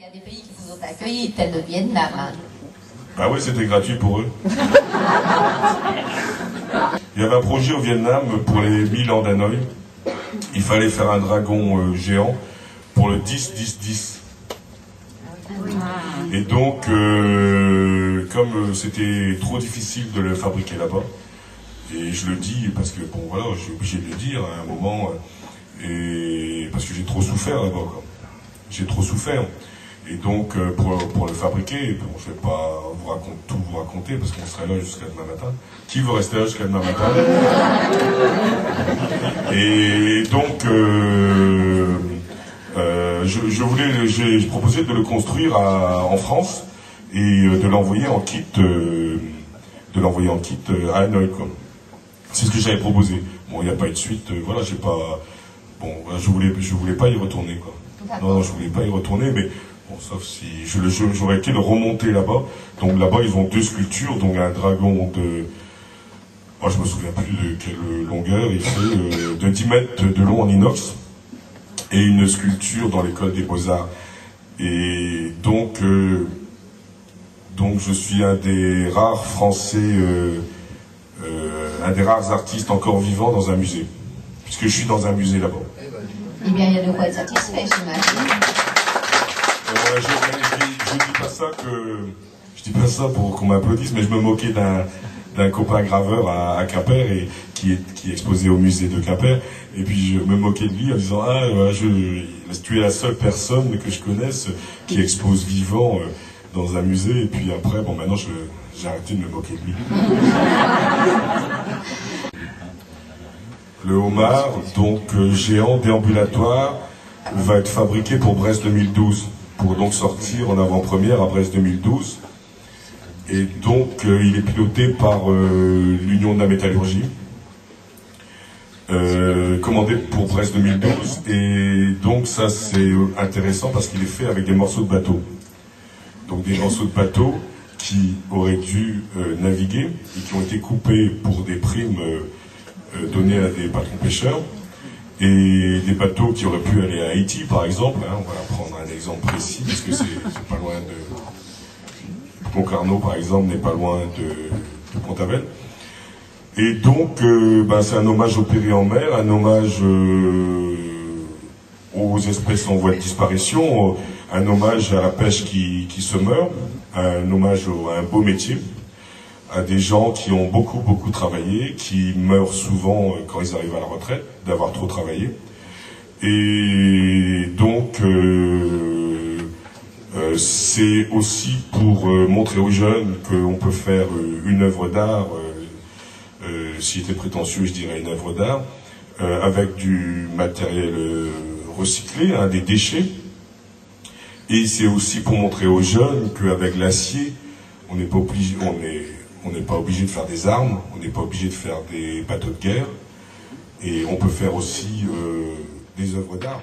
y a des pays qui vous ont accueillis, tel le Vietnam. Hein. Bah oui, c'était gratuit pour eux. Il y avait un projet au Vietnam pour les 1000 ans d'Hanoï. Il fallait faire un dragon géant pour le 10-10-10. Et donc, comme c'était trop difficile de le fabriquer là-bas, et je le dis parce que, bon voilà, je suis obligé de le dire à un moment, et parce que j'ai trop souffert là-bas, quoi. J'ai trop souffert. Et donc, pour le fabriquer, bon, je ne vais pas tout vous raconter, parce qu'on serait là jusqu'à demain matin. Qui veut rester là jusqu'à demain matin? Et donc, j'ai proposé de le construire en France, et de l'envoyer en kit, à Hanoï, quoi. C'est ce que j'avais proposé. Bon, il n'y a pas eu de suite, voilà, j'ai pas... Bon, je voulais pas y retourner, quoi. Non, je voulais pas y retourner, mais bon, sauf si j'aurais été le remonter là-bas. Donc là-bas, ils ont deux sculptures, donc un dragon de... Oh, je me souviens plus de quelle longueur il fait, de 10 mètres de long en inox, et une sculpture dans l'école des Beaux-Arts. Et donc je suis un des rares Français, un des rares artistes encore vivants dans un musée, puisque je suis dans un musée là-bas. Eh bien, il y a de quoi être satisfait, j'imagine. Je dis pas ça pour qu'on m'applaudisse, mais je me moquais d'un copain graveur à Quimper, et qui est exposé au musée de Quimper, et puis je me moquais de lui en disant tu es la seule personne que je connaisse qui expose vivant dans un musée. Et puis après, bon, maintenant j'ai arrêté de me moquer de lui. Le homard, donc géant déambulatoire, va être fabriqué pour Brest 2012, pour donc sortir en avant-première à Brest 2012. Et donc il est piloté par l'Union de la métallurgie, commandé pour Brest 2012. Et donc ça c'est intéressant parce qu'il est fait avec des morceaux de bateau. Donc des morceaux de bateau qui auraient dû naviguer et qui ont été coupés pour des primes données à des patrons pêcheurs. Et des bateaux qui auraient pu aller à Haïti par exemple, hein, on va prendre un exemple précis parce que c'est pas loin de... Concarneau par exemple n'est pas loin de Pont-Aven. Et donc c'est un hommage au péri en mer, un hommage aux espèces en voie de disparition, un hommage à la pêche qui se meurt, un hommage à un beau métier, à des gens qui ont beaucoup travaillé, qui meurent souvent quand ils arrivent à la retraite, d'avoir trop travaillé. Et donc c'est aussi pour montrer aux jeunes qu'on peut faire une œuvre d'art, si j'étais prétentieux je dirais une œuvre d'art, avec du matériel recyclé, hein, des déchets. Et c'est aussi pour montrer aux jeunes qu'avec l'acier, on n'est pas obligé, de faire des armes, on n'est pas obligé de faire des bateaux de guerre, et on peut faire aussi des œuvres d'art.